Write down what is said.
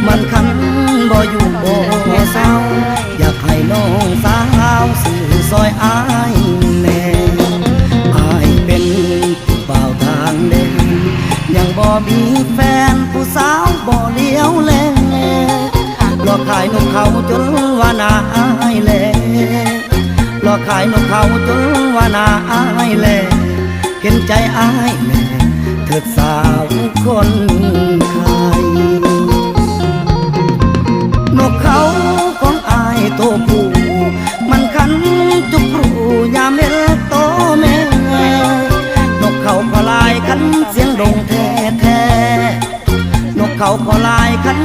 มันคันบ่อยู่บ่เศร้าอยากให้น้องสาวสื่อซอยอายแน่อายเป็นผู้บ่าวทางแดนยังบ่มีแฟนผู้สาวบ่เลี้ยวแลหลอกขายนกเขาจนว่าน่าอายแลหลอกขายนกเขาจนว่าน่าอายแลเห็นใจอายแน่เถิดสาวคนไทยนกเขาของอายตัวผู้มันคันจุกรูยามเห็นโตแม่นกเขาก็ลายคันเสียงดงแท้นกเขาก็ลายคัน